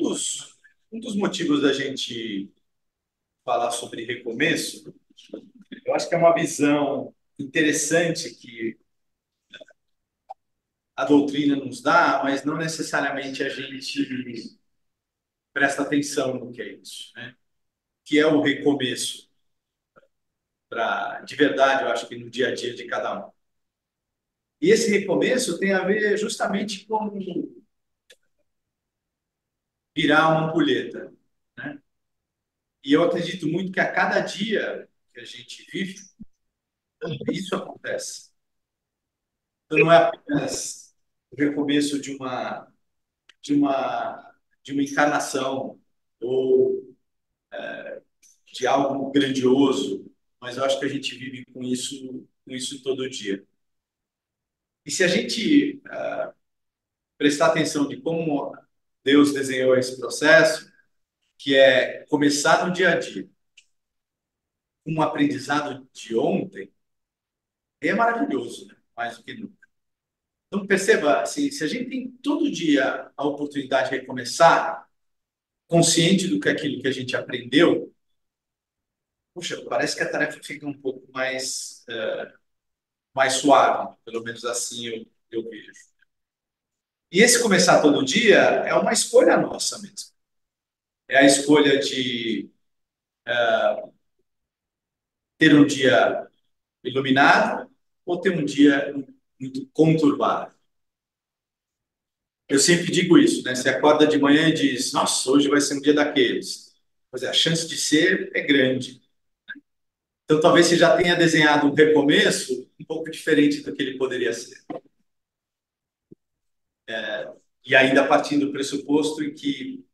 Um dos motivos da gente falar sobre recomeço, eu acho que é uma visão interessante que a doutrina nos dá, mas não necessariamente a gente presta atenção no que é isso, né? Que é o recomeço, de verdade, eu acho que no dia a dia de cada um. E esse recomeço tem a ver justamente com virar uma ampulheta, né? E eu acredito muito que a cada dia que a gente vive, isso acontece. Então, não é apenas o recomeço de uma, de uma encarnação ou de algo grandioso, mas eu acho que a gente vive com isso todo dia. E se a gente prestar atenção de como Deus desenhou esse processo, que é começar no dia a dia, um aprendizado de ontem, é maravilhoso, né? Mais do que nunca. Então, perceba, assim, se a gente tem todo dia a oportunidade de recomeçar, consciente do que é aquilo que a gente aprendeu, puxa, parece que a tarefa fica um pouco mais suave, pelo menos assim eu vejo. E esse começar todo dia é uma escolha nossa mesmo. É a escolha de ter um dia iluminado ou ter um dia muito conturbado. Eu sempre digo isso, né? Você acorda de manhã e diz, nossa, hoje vai ser um dia daqueles. Pois é, a chance de ser é grande. Então, talvez você já tenha desenhado um recomeço um pouco diferente do que ele poderia ser. E ainda partindo do pressuposto em que,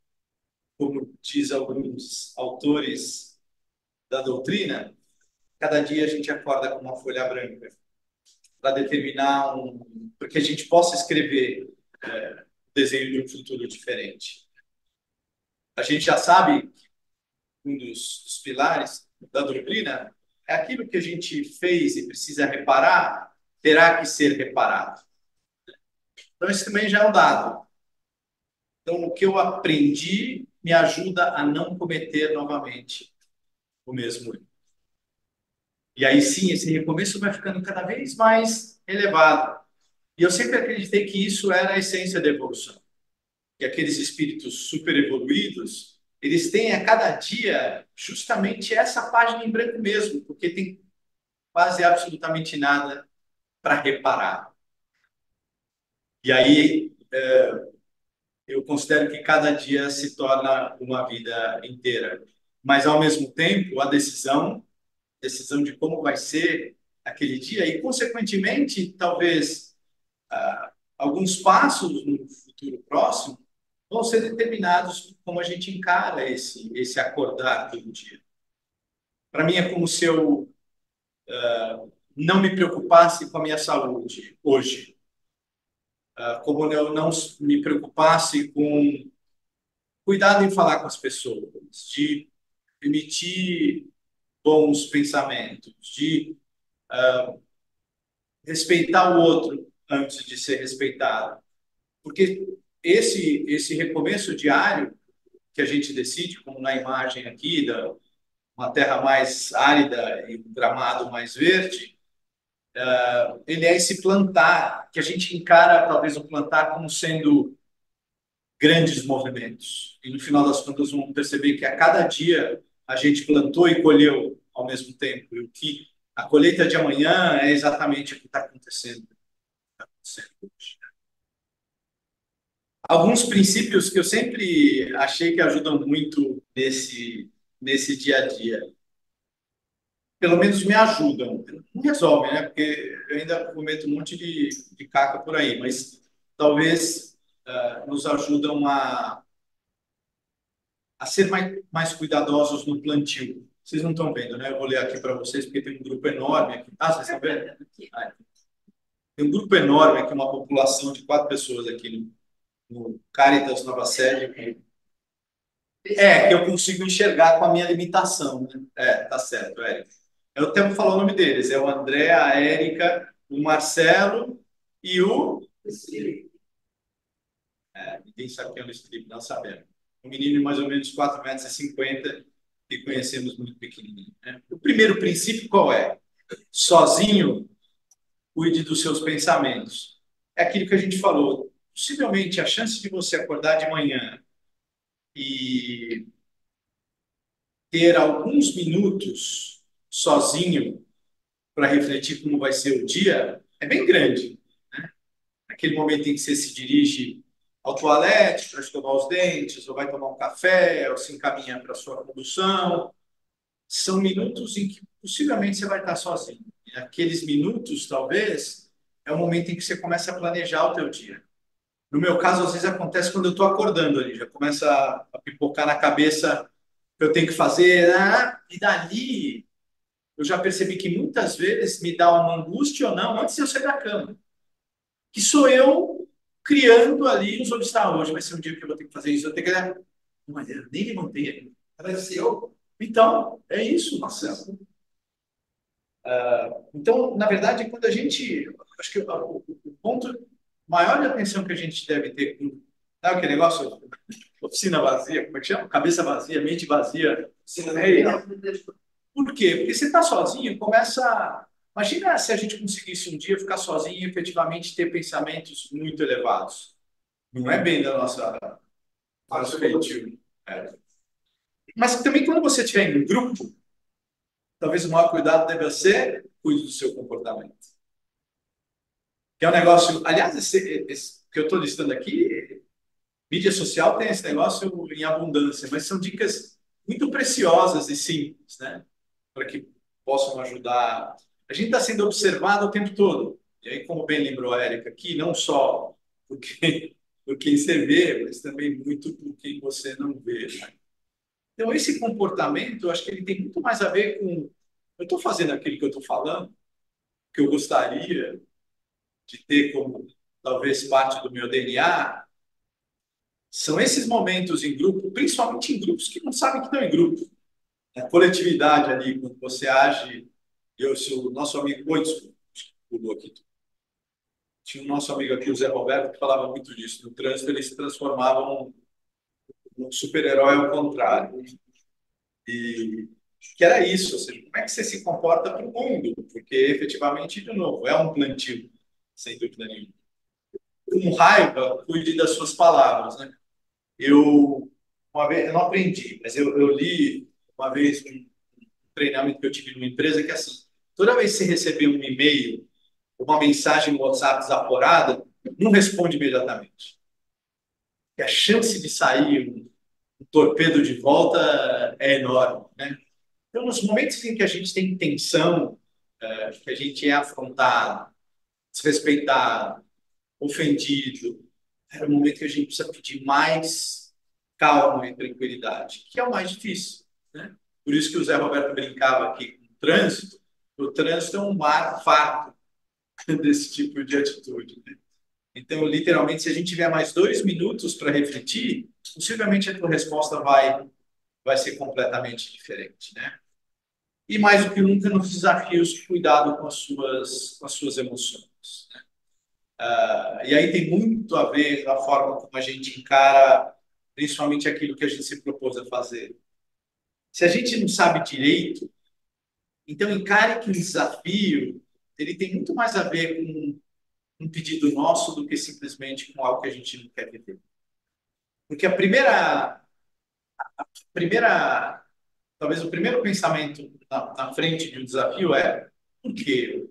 como diz alguns autores da doutrina, cada dia a gente acorda com uma folha branca para determinar para que a gente possa escrever o desenho de um futuro diferente. A gente já sabe que um dos pilares da doutrina é aquilo que a gente fez e precisa reparar, terá que ser reparado. Então, esse também já é um dado. Então, o que eu aprendi me ajuda a não cometer novamente o mesmo erro. E aí sim, esse recomeço vai ficando cada vez mais elevado. E eu sempre acreditei que isso era a essência da evolução. Que aqueles espíritos super evoluídos, eles têm a cada dia justamente essa página em branco mesmo, porque tem quase absolutamente nada para reparar. E aí eu considero que cada dia se torna uma vida inteira. Mas, ao mesmo tempo, a decisão de como vai ser aquele dia e, consequentemente, talvez alguns passos no futuro próximo vão ser determinados por como a gente encara esse acordar todo dia. Para mim, é como se eu não me preocupasse com a minha saúde hoje, como eu não me preocupasse com cuidado em falar com as pessoas, de emitir bons pensamentos, de respeitar o outro antes de ser respeitado. Porque esse recomeço diário que a gente decide, como na imagem aqui, uma terra mais árida e um gramado mais verde, ele é esse plantar, que a gente encara talvez o plantar como sendo grandes movimentos. E no final das contas vamos perceber que a cada dia a gente plantou e colheu ao mesmo tempo. E o que a colheita de amanhã é exatamente o que está acontecendo hoje. Alguns princípios que eu sempre achei que ajudam muito nesse dia a dia. Pelo menos me ajudam. Não resolvem, né? Porque eu ainda cometo um monte de caca por aí, mas talvez nos ajudam a ser mais cuidadosos no plantio. Vocês não estão vendo, né? Eu vou ler aqui para vocês, porque tem um grupo enorme aqui. Ah, vocês estão vendo? Tem um grupo enorme aqui, uma população de 4 pessoas aqui no Caritas Nova Sede. É, que eu consigo enxergar com a minha limitação, né? É, tá certo, Érica. Eu tenho que falar o nome deles. É o André, a Érica, o Marcelo e o... ninguém sabe quem é o Luiz Felipe, não sabemos. um menino de mais ou menos 4,50 m que conhecemos muito pequenininho, né? O primeiro princípio qual é? Sozinho, cuide dos seus pensamentos. É aquilo que a gente falou. Possivelmente, a chance de você acordar de manhã e ter alguns minutos sozinho para refletir como vai ser o dia é bem grande. Aquele momento em que você se dirige ao toalete para escovar os dentes, ou vai tomar um café, ou se encaminha para a sua condução, são minutos em que possivelmente você vai estar sozinho. E aqueles minutos, talvez, é o momento em que você começa a planejar o teu dia. No meu caso, às vezes acontece quando eu estou acordando ali, já começa a pipocar na cabeça o que eu tenho que fazer, e dali eu já percebi que muitas vezes me dá uma angústia ou não antes de eu sair da cama. Que sou eu criando ali os obstáculos. Hoje vai ser um dia que eu vou ter que fazer isso, eu tenho que... Mas eu nem levantei ainda. Vai ser eu. Então, é isso, Marcelo. Então, na verdade, quando a gente... Acho que o ponto maior de atenção que a gente deve ter com... Sabe aquele negócio? Oficina vazia, como é que chama? Cabeça vazia, mente vazia. É isso. Por quê? Porque você está sozinho, começa. Imagina se a gente conseguisse um dia ficar sozinho e efetivamente ter pensamentos muito elevados. Não é bem da nosso feitio. É. Mas também quando você estiver em um grupo, talvez o maior cuidado deva ser cuide do seu comportamento. Que é um negócio. Aliás, esse que eu estou listando aqui, mídia social tem esse negócio em abundância, mas são dicas muito preciosas e simples, né? Para que possam ajudar. A gente está sendo observado o tempo todo. E aí, como bem lembrou a Érica aqui, não só por quem você vê, mas também muito por quem você não vê. Né? Então, esse comportamento, eu acho que ele tem muito mais a ver com eu estou fazendo aquilo que eu estou falando, que eu gostaria de ter como talvez parte do meu DNA. São esses momentos em grupo, principalmente em grupos que não sabem que estão em grupo. A coletividade ali, quando você age. Se o nosso amigo. Oi, desculpa, pulou aqui. Tinha um nosso amigo aqui, o Zé Roberto, que falava muito disso. No trânsito, ele se transformava num super-herói ao contrário. E que era isso, ou seja, como é que você se comporta para o mundo? Porque, efetivamente, de novo, é um plantio, sem dúvida nenhuma. Com raiva, cuide das suas palavras, né? Uma vez, eu não aprendi, mas eu li uma vez um treinamento que eu tive numa empresa que, assim, toda vez que você receber um e-mail, uma mensagem no WhatsApp desaforada, não responde imediatamente. E a chance de sair um torpedo de volta é enorme, né? Então, nos momentos em que a gente tem tensão, que a gente é afrontado, desrespeitado, ofendido, é o momento que a gente precisa pedir mais calma e tranquilidade, que é o mais difícil, né? Por isso que o Zé Roberto brincava aqui com o trânsito é um mar farto desse tipo de atitude, né? Então, literalmente, se a gente tiver mais 2 minutos para refletir, possivelmente a tua resposta vai ser completamente diferente, né? E mais do que nunca nos desafios, cuidado com as suas emoções. Né? E aí tem muito a ver com a forma como a gente encara, principalmente aquilo que a gente se propôs a fazer. Se a gente não sabe direito, então encare que o desafio ele tem muito mais a ver com um pedido nosso do que simplesmente com algo que a gente não quer viver. Porque a primeira, talvez o primeiro pensamento na frente de um desafio é por quê?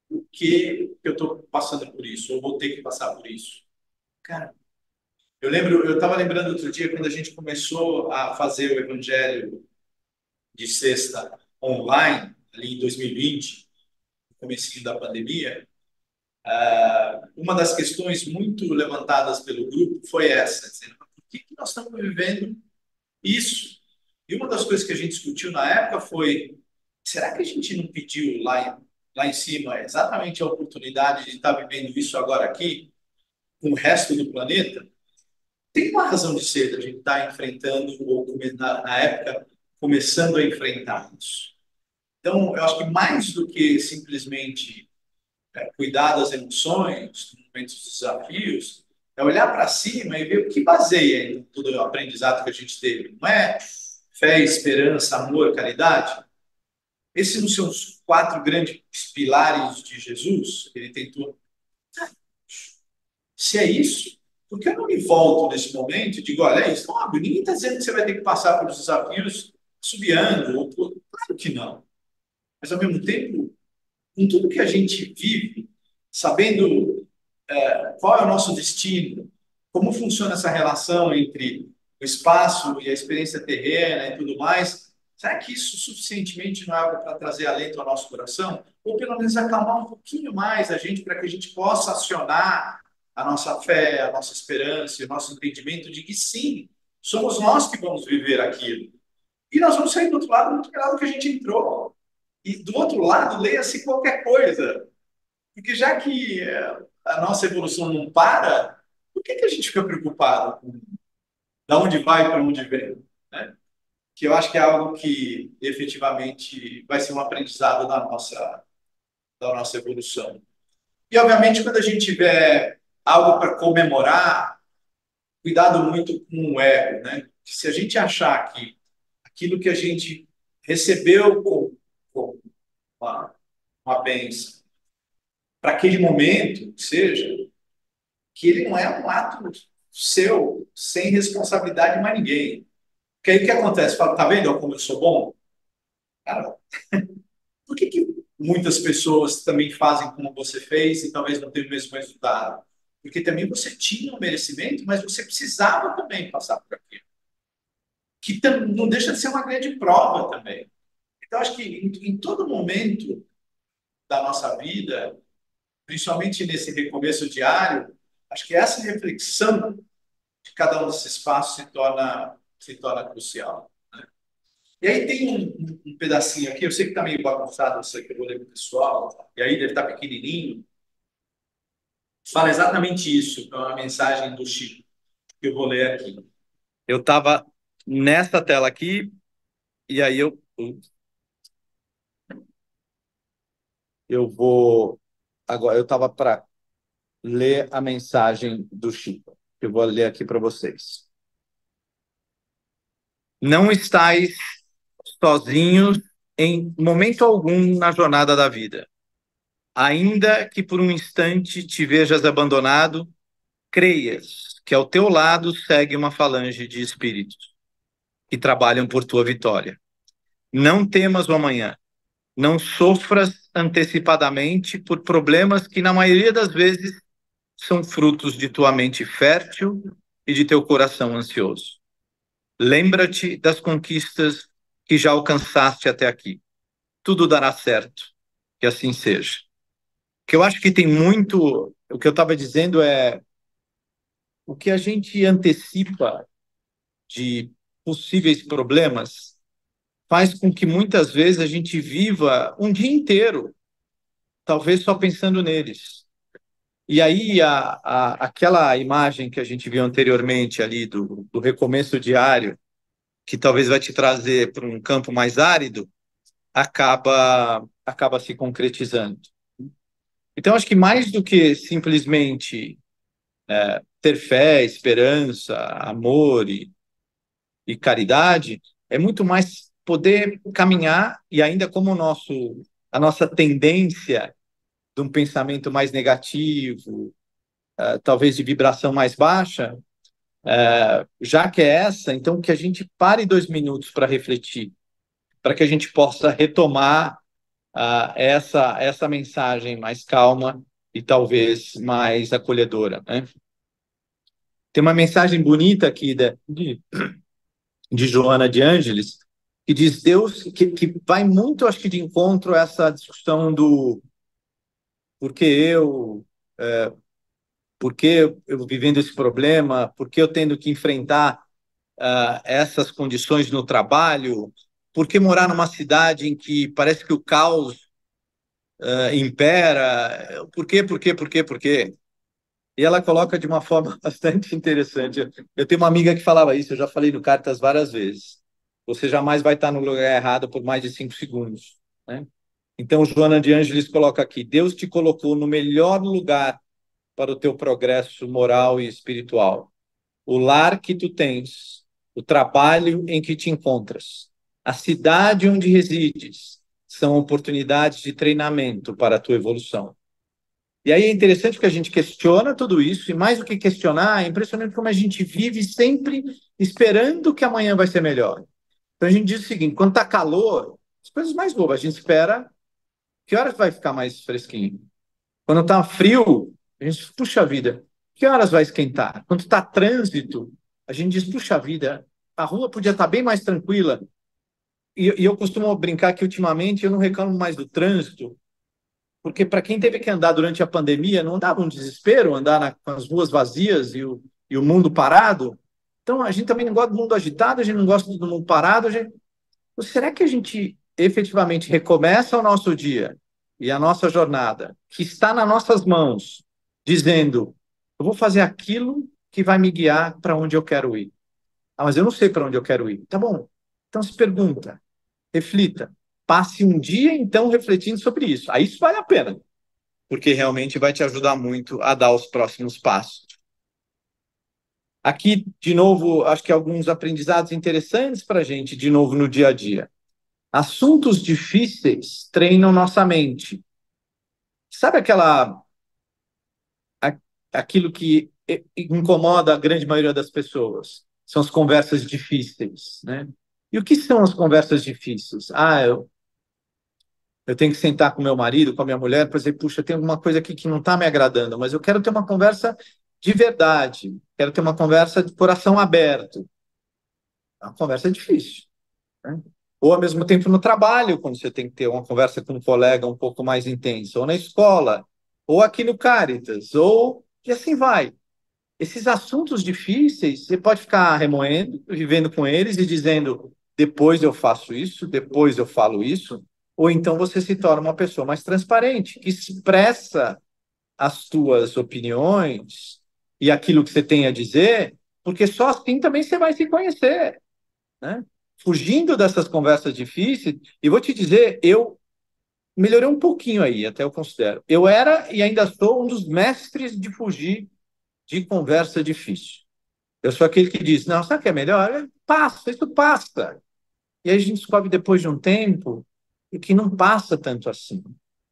Por que eu estou passando por isso? Ou vou ter que passar por isso? Cara, eu estava lembrando outro dia quando a gente começou a fazer o Evangelho de sexta online, ali em 2020, no comecinho da pandemia, uma das questões muito levantadas pelo grupo foi essa, dizendo, por que nós estamos vivendo isso? E uma das coisas que a gente discutiu na época foi, será que a gente não pediu lá em cima exatamente a oportunidade de estar vivendo isso agora aqui, com o resto do planeta? Tem uma razão de ser da gente estar enfrentando, ou na época, começando a enfrentar isso. Então, eu acho que mais do que simplesmente cuidar das emoções, nos momentos de desafios, É olhar para cima e ver o que baseia em todo o aprendizado que a gente teve. Não é fé, esperança, amor, caridade? Esses não são os quatro grandes pilares de Jesus? Ele tentou. Se é isso, por que eu não me volto nesse momento e digo, olha, é isso, óbvio, ninguém está dizendo que você vai ter que passar por desafios subiando, ou por... claro que não. Mas, ao mesmo tempo, com tudo que a gente vive, sabendo qual é o nosso destino, como funciona essa relação entre o espaço e a experiência terrena e tudo mais, será que isso suficientemente não é algo para trazer alento ao nosso coração? Ou pelo menos acalmar um pouquinho mais a gente para que a gente possa acionar a nossa fé, a nossa esperança, o nosso entendimento de que sim, somos nós que vamos viver aquilo. E nós vamos sair do outro lado muito melhor do que a gente entrou. E do outro lado, leia-se qualquer coisa. Porque já que a nossa evolução não para, por que a gente fica preocupado com de onde vai para onde vem? Né? Que eu acho que é algo que efetivamente vai ser um aprendizado da nossa evolução. E, obviamente, quando a gente tiver algo para comemorar, cuidado muito com o ego. Né? Que se a gente achar que aquilo que a gente recebeu como uma bênção, para aquele momento, seja, que ele não é um ato seu, sem responsabilidade de mais ninguém. Porque aí o que acontece? Fala, tá vendo como eu sou bom? Cara, por que muitas pessoas também fazem como você fez e talvez não tenham o mesmo resultado? Porque também você tinha um merecimento, mas você precisava também passar por aquilo. Que não deixa de ser uma grande prova também. Então, acho que em todo momento da nossa vida, principalmente nesse recomeço diário, acho que essa reflexão de cada um desses passos se torna crucial. Né? E aí tem um pedacinho aqui, eu sei que está meio bagunçado isso aqui, eu vou ler para o pessoal, e aí deve estar pequenininho, fala exatamente isso, é uma mensagem do Chico, que eu vou ler aqui. Eu estava nessa tela aqui, e aí eu vou... Agora, eu estava para ler a mensagem do Chico, que eu vou ler aqui para vocês. Não estáis sozinhos em momento algum na jornada da vida. Ainda que por um instante te vejas abandonado, creias que ao teu lado segue uma falange de espíritos que trabalham por tua vitória. Não temas o amanhã, não sofras antecipadamente por problemas que, na maioria das vezes, são frutos de tua mente fértil e de teu coração ansioso. Lembra-te das conquistas que já alcançaste até aqui. Tudo dará certo, que assim seja. Que eu acho que tem muito. O que eu estava dizendo é o que a gente antecipa de possíveis problemas faz com que muitas vezes a gente viva um dia inteiro, talvez só pensando neles. E aí, aquela imagem que a gente viu anteriormente ali do recomeço diário, que talvez vai te trazer para um campo mais árido, acaba se concretizando. Então, acho que mais do que simplesmente ter fé, esperança, amor e caridade, é muito mais poder caminhar e ainda como a nossa tendência de um pensamento mais negativo, talvez de vibração mais baixa, já que é essa, então que a gente pare 2 minutos para refletir, para que a gente possa retomar essa mensagem mais calma e talvez mais acolhedora, né? Tem uma mensagem bonita aqui de Joana de Ângeles, que diz Deus, que vai muito, acho que, de encontro a essa discussão do por que por que eu vivendo esse problema, por que eu tendo que enfrentar essas condições no trabalho, por que morar numa cidade em que parece que o caos impera, por quê? E ela coloca de uma forma bastante interessante. Eu tenho uma amiga que falava isso, eu já falei no Cartas várias vezes. Você jamais vai estar no lugar errado por mais de 5 segundos, né? Então, Joana de Ângeles coloca aqui: Deus te colocou no melhor lugar para o teu progresso moral e espiritual. O lar que tu tens, o trabalho em que te encontras, a cidade onde resides, são oportunidades de treinamento para a tua evolução. E aí é interessante que a gente questiona tudo isso, e mais do que questionar, é impressionante como a gente vive sempre esperando que amanhã vai ser melhor. Então a gente diz o seguinte: quando está calor, as coisas mais bobas, a gente espera que horas vai ficar mais fresquinho. Quando está frio, a gente diz, puxa vida, que horas vai esquentar? Quando está trânsito, a gente diz, puxa vida, a rua podia estar bem mais tranquila. E eu costumo brincar que ultimamente eu não reclamo mais do trânsito, porque para quem teve que andar durante a pandemia, não dava um desespero andar com as ruas vazias e o mundo parado. Então a gente também não gosta do mundo agitado, a gente não gosta do mundo parado. Será que a gente efetivamente recomeça o nosso dia e a nossa jornada, que está nas nossas mãos, dizendo: eu vou fazer aquilo que vai me guiar para onde eu quero ir? Ah, mas eu não sei para onde eu quero ir. Tá bom. Então se pergunta, reflita, passe um dia então refletindo sobre isso. Aí isso vale a pena, porque realmente vai te ajudar muito a dar os próximos passos. Aqui, de novo, acho que alguns aprendizados interessantes para a gente, de novo, no dia a dia. Assuntos difíceis treinam nossa mente. Sabe a- aquilo que incomoda a grande maioria das pessoas? São as conversas difíceis, né? E o que são as conversas difíceis? Eu tenho que sentar com meu marido, com a minha mulher, para dizer, puxa, tem alguma coisa aqui que não está me agradando, mas eu quero ter uma conversa de verdade, quero ter uma conversa de coração aberto. É uma conversa difícil, né? Ou ao mesmo tempo no trabalho, quando você tem que ter uma conversa com um colega um pouco mais intensa, ou na escola, ou aqui no Caritas, ou e assim vai. Esses assuntos difíceis, você pode ficar remoendo, vivendo com eles e dizendo, depois eu faço isso, depois eu falo isso, ou então você se torna uma pessoa mais transparente, que expressa as tuas opiniões e aquilo que você tem a dizer, porque só assim também você vai se conhecer, né? Fugindo dessas conversas difíceis, e vou te dizer, eu melhorei um pouquinho aí, até eu considero. Eu era e ainda sou um dos mestres de fugir de conversa difícil. Eu sou aquele que diz, não, sabe o que é melhor? Passa, isso passa. E aí a gente descobre depois de um tempo que não passa tanto assim.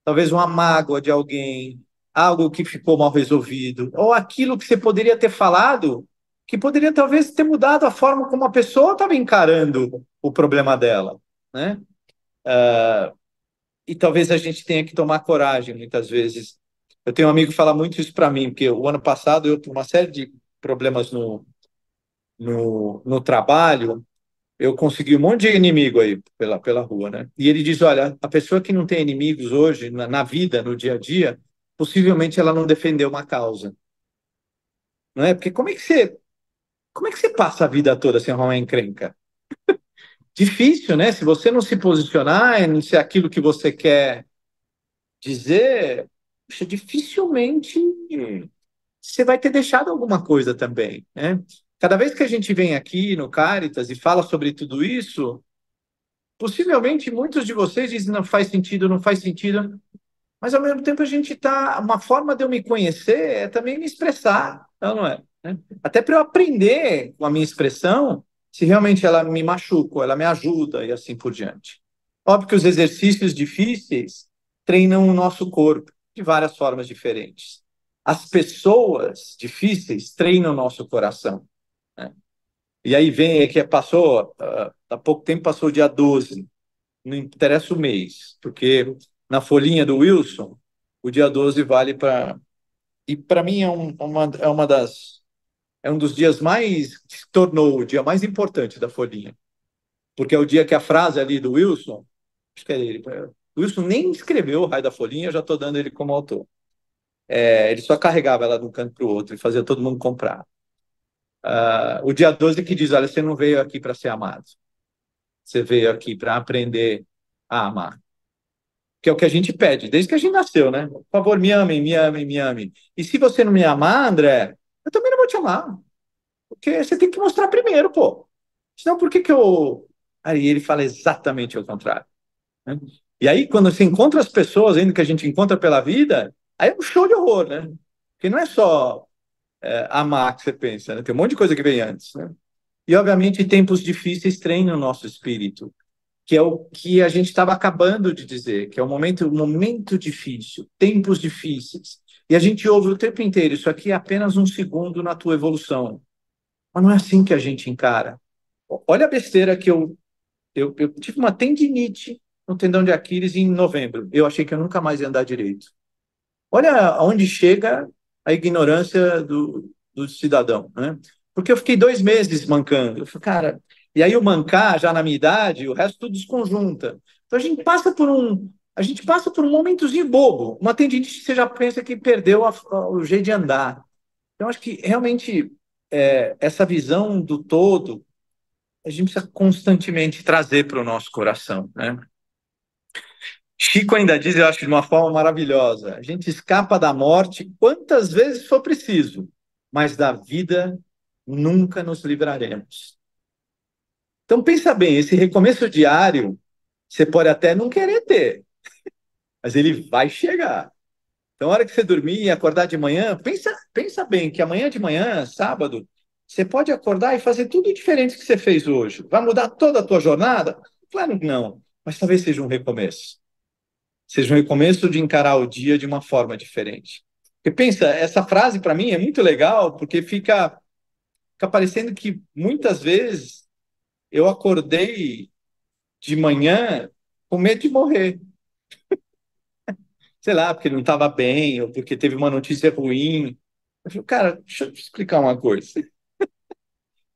Talvez uma mágoa de alguém, algo que ficou mal resolvido, ou aquilo que você poderia ter falado, que poderia talvez ter mudado a forma como a pessoa estava encarando o problema dela, né? E talvez a gente tenha que tomar coragem, muitas vezes. Eu tenho um amigo que fala muito isso para mim, porque o ano passado eu tive uma série de problemas no trabalho, eu consegui um monte de inimigo aí pela rua, né? E ele diz, olha, a pessoa que não tem inimigos hoje, na vida, no dia a dia, possivelmente ela não defendeu uma causa, não é? Porque como é que você passa a vida toda sem arrumar encrenca? Difícil, né? Se você não se posicionar, não ser aquilo que você quer dizer, puxa, dificilmente você vai ter deixado alguma coisa também, né? Cada vez que a gente vem aqui no Caritas e fala sobre tudo isso, possivelmente muitos de vocês dizem não faz sentido, não faz sentido, mas ao mesmo tempo a gente está. Uma forma de eu me conhecer é também me expressar, não é? Né? Até para eu aprender com a minha expressão, se realmente ela me machuca, ela me ajuda e assim por diante. Óbvio que os exercícios difíceis treinam o nosso corpo de várias formas diferentes. As pessoas difíceis treinam o nosso coração, né? E aí vem, é que passou, há pouco tempo passou o dia 12, não interessa o mês, porque na folhinha do Wilson, o dia 12 vale para. E para mim é um dos dias mais. Se tornou o dia mais importante da folhinha, porque é o dia que a frase ali do Wilson, acho que é ele, o Wilson nem escreveu o raio da folhinha, eu já estou dando ele como autor. Ele só carregava ela de um canto para o outro e fazia todo mundo comprar. O dia 12 que diz: olha, você não veio aqui para ser amado, você veio aqui para aprender a amar. Que é o que a gente pede, desde que a gente nasceu, né? Por favor, me amem, me amem, me amem. E se você não me amar, André, eu também não vou te amar. Porque você tem que mostrar primeiro, pô. Senão, por que que eu. Aí ele fala exatamente o contrário, né? E aí, quando você encontra as pessoas, ainda que a gente encontra pela vida, aí é um show de horror, né? Porque não é só amar que você pensa, né? Tem um monte de coisa que vem antes, né? E, obviamente, tempos difíceis treinam o nosso espírito, que é o que a gente estava acabando de dizer, que é um momento difícil, tempos difíceis. E a gente ouve o tempo inteiro, isso aqui é apenas um segundo na tua evolução. Mas não é assim que a gente encara. Olha a besteira que eu tive uma tendinite no tendão de Aquiles em novembro. Eu achei que eu nunca mais ia andar direito. Olha aonde chega a ignorância do cidadão, né? Porque eu fiquei 2 meses mancando. Eu falei, cara, e aí o mancar, já na minha idade, o resto tudo desconjunta. Então a gente passa por um momentozinho bobo. Uma tendinite, você já pensa que perdeu o jeito de andar. Então, acho que realmente essa visão do todo, a gente precisa constantemente trazer para o nosso coração, né? Chico ainda diz, eu acho de uma forma maravilhosa: a gente escapa da morte quantas vezes for preciso, mas da vida nunca nos livraremos. Então pensa bem, esse recomeço diário, você pode até não querer ter, mas ele vai chegar. Então, a hora que você dormir e acordar de manhã, pensa bem que amanhã de manhã, sábado, você pode acordar e fazer tudo diferente que você fez hoje. Vai mudar toda a tua jornada? Claro que não, mas talvez seja um recomeço. Seja um recomeço de encarar o dia de uma forma diferente. Porque pensa, essa frase para mim é muito legal, porque fica parecendo que muitas vezes eu acordei de manhã com medo de morrer. Sei lá, porque não estava bem, ou porque teve uma notícia ruim. Eu falei, cara, deixa eu te explicar uma coisa.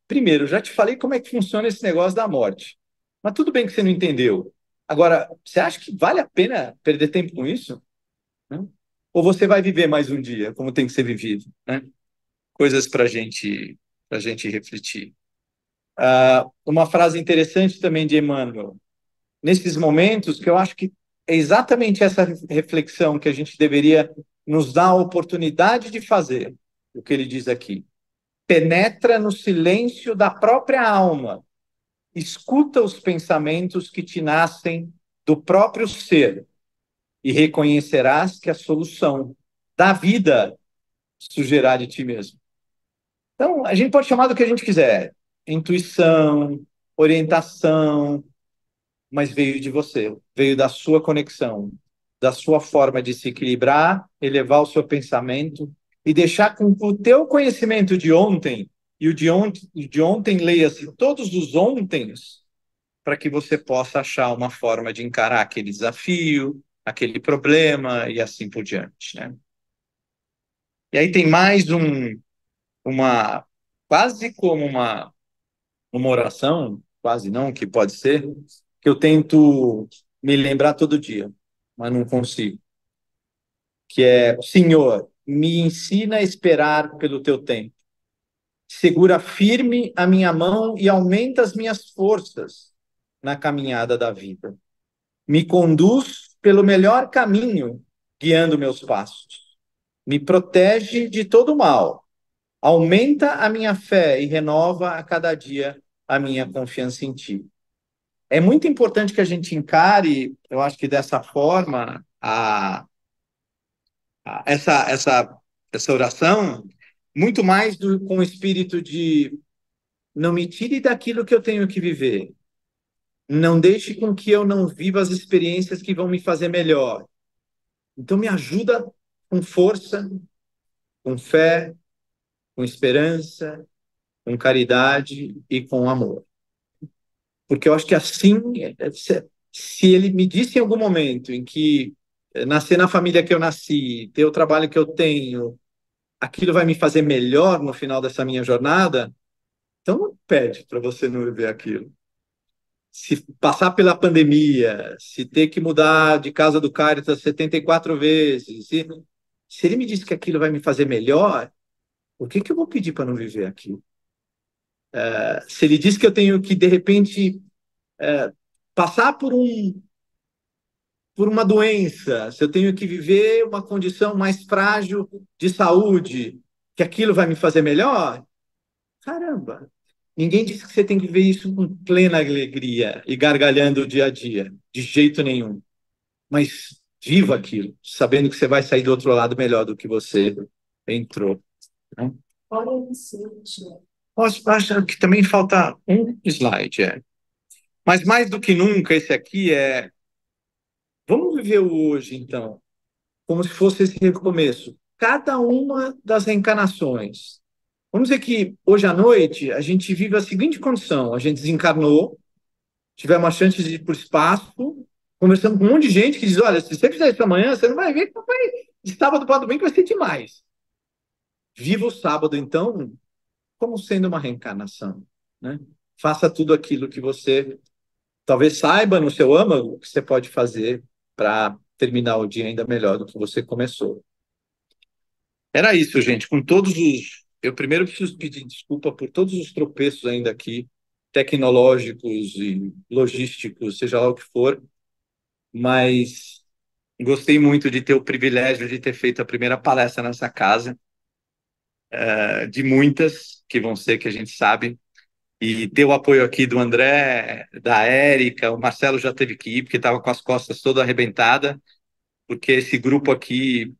Primeiro, eu já te falei como é que funciona esse negócio da morte. Mas tudo bem que você não entendeu. Agora, você acha que vale a pena perder tempo com isso? Né? Ou você vai viver mais um dia, como tem que ser vivido, né? Coisas para gente refletir. Uma frase interessante também de Emmanuel. Nesses momentos, que eu acho que é exatamente essa reflexão que a gente deveria nos dar a oportunidade de fazer, o que ele diz aqui. Penetra no silêncio da própria alma, escuta os pensamentos que te nascem do próprio ser e reconhecerás que a solução da vida surgirá de ti mesmo. Então, a gente pode chamar do que a gente quiser, intuição, orientação, mas veio de você, veio da sua conexão, da sua forma de se equilibrar, elevar o seu pensamento e deixar com que o teu conhecimento de ontem e o de ontem leia-se todos os ontens para que você possa achar uma forma de encarar aquele desafio, aquele problema e assim por diante, né? E aí tem mais uma quase como uma oração, quase não, que pode ser, que eu tento me lembrar todo dia, mas não consigo, que é: Senhor, me ensina a esperar pelo teu tempo. Segura firme a minha mão e aumenta as minhas forças na caminhada da vida. Me conduz pelo melhor caminho, guiando meus passos. Me protege de todo mal. Aumenta a minha fé e renova a cada dia a minha confiança em ti. É muito importante que a gente encare, eu acho que dessa forma, essa oração, muito mais com o espírito de: não me tire daquilo que eu tenho que viver, não deixe com que eu não viva as experiências que vão me fazer melhor. Então, me ajuda com força, com fé, com esperança, com caridade e com amor. Porque eu acho que assim, se ele me disse em algum momento em que nascer na família que eu nasci, ter o trabalho que eu tenho, aquilo vai me fazer melhor no final dessa minha jornada, então não pede para você não viver aquilo. Se passar pela pandemia, se ter que mudar de casa do Caritas 74 vezes, se ele me disse que aquilo vai me fazer melhor, por que eu vou pedir para não viver aquilo? Se ele diz que eu tenho que, de repente, passar por uma doença, se eu tenho que viver uma condição mais frágil de saúde, que aquilo vai me fazer melhor? Caramba! Ninguém disse que você tem que ver isso com plena alegria e gargalhando o dia a dia, de jeito nenhum. Mas viva aquilo, sabendo que você vai sair do outro lado melhor do que você Entrou. Né? Acho que também falta um slide, Mas mais do que nunca, esse aqui vamos viver o hoje, então, como se fosse esse recomeço. Cada uma das reencarnações. Vamos dizer que hoje à noite a gente vive a seguinte condição: a gente desencarnou, tivemos a chance de ir para o espaço, conversando com um monte de gente que diz: olha, se você fizer isso amanhã, você não vai ver que vai, de sábado para domingo vai ser demais. Viva o sábado, então, como sendo uma reencarnação, né? Faça tudo aquilo que você talvez saiba no seu âmago que você pode fazer para terminar o dia ainda melhor do que você começou. Era isso, gente. Com todos os. Eu primeiro preciso pedir desculpa por todos os tropeços ainda aqui, tecnológicos e logísticos, seja lá o que for, mas gostei muito de ter o privilégio de ter feito a primeira palestra nessa casa, de muitas que vão ser, que a gente sabe. E ter o apoio aqui do André, da Érica, o Marcelo já teve que ir, porque estava com as costas toda arrebentada, porque esse grupo aqui,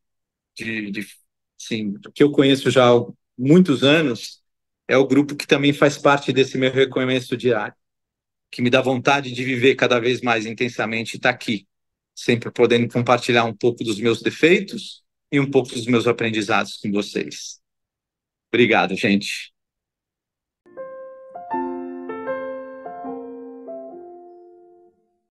assim, que eu conheço já há muitos anos, é o grupo que também faz parte desse meu recomeço diário, que me dá vontade de viver cada vez mais intensamente e estar aqui, sempre podendo compartilhar um pouco dos meus defeitos e um pouco dos meus aprendizados com vocês. Obrigado, gente.